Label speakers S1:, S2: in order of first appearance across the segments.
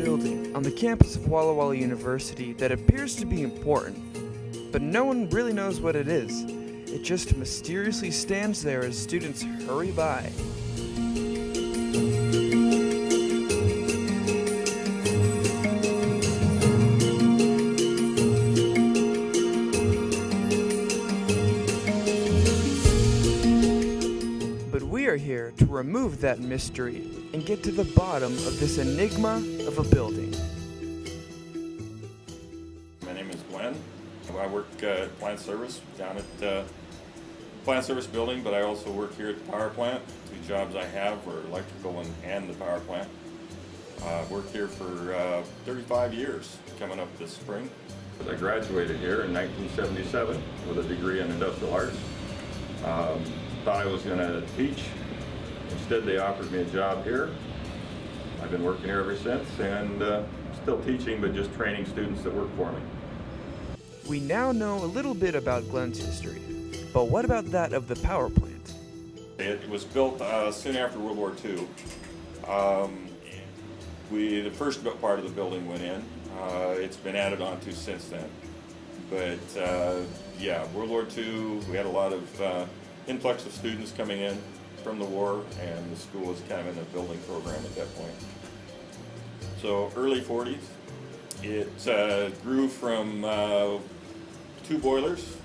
S1: building on the campus of Walla Walla University that appears to be important, but no one really knows what it is. It just mysteriously stands there as students hurry by. But we are here to remove that mystery and get to the bottom of this enigma of a building.
S2: My name is Glenn. I work at plant service down at plant service building, but I also work here at the power plant. Two jobs I have are electrical and the power plant. I've worked here for 35 years, coming up this spring. I graduated here in 1977 with a degree in industrial arts. Thought I was going to teach. Instead, they offered me a job here. I've been working here ever since, and still teaching, but just training students that work for me.
S1: We now know a little bit about Glenn's history, but what about that of the power plant?
S2: It was built soon after World War II. The first part of the building went in. It's been added on to since then. But yeah, World War II, we had a lot of influx of students coming in from the war, and the school was kind of in a building program at that point. So early 40s, it grew from 2 boilers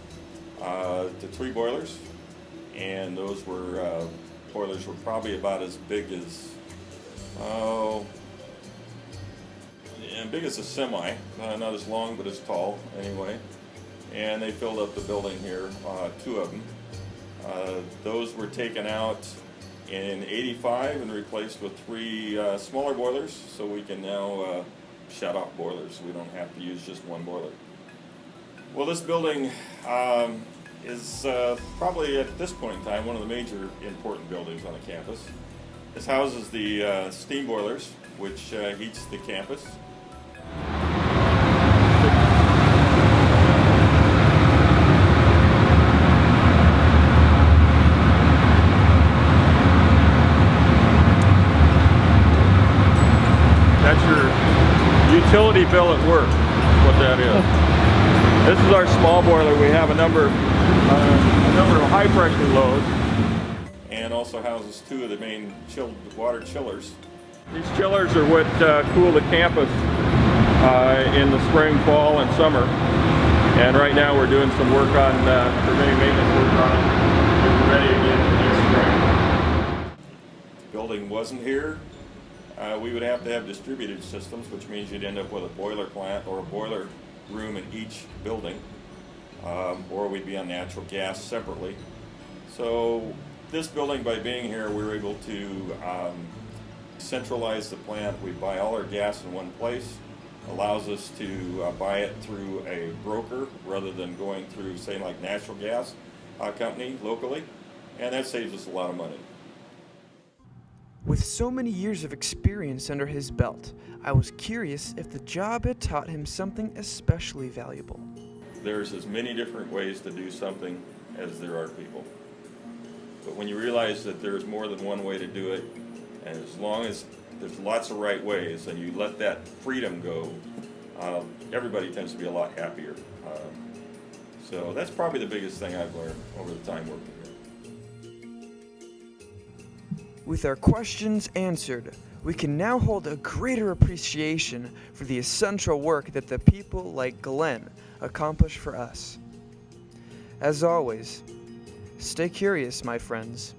S2: to 3 boilers, and those were boilers were probably about as big as big as a semi, not as long but as tall anyway. And they filled up the building here, 2 of them. Those were taken out in '85 and replaced with 3 smaller boilers, so we can now shut off boilers. We don't have to use just 1 boiler. Well, this building is probably at this point in time one of the major important buildings on the campus. This houses the steam boilers, which heats the campus. That's your utility bill at work, what that is. This is our small boiler. We have a number of high pressure loads, and also houses 2 of the main chilled water chillers. These chillers are what cool the campus in the spring, fall, and summer. And right now we're doing some work on preventive maintenance work on it. Getting ready again for next spring. If the building wasn't here, we would have to have distributed systems, which means you'd end up with a boiler plant or a boiler room in each building, or we'd be on natural gas separately. So this building, by being here, we were able to centralize the plant. We buy all our gas in one place. Allows us to buy it through a broker rather than going through, say, like natural gas company locally, and that saves us a lot of money.
S1: With so many years of experience under his belt, I was curious if the job had taught him something especially valuable.
S2: There's as many different ways to do something as there are people. But when you realize that there's more than one way to do it, and as long as there's lots of right ways and you let that freedom go, everybody tends to be a lot happier. So that's probably the biggest thing I've learned over the time working here.
S1: With our questions answered, we can now hold a greater appreciation for the essential work that the people like Glenn accomplish for us. As always, stay curious, my friends.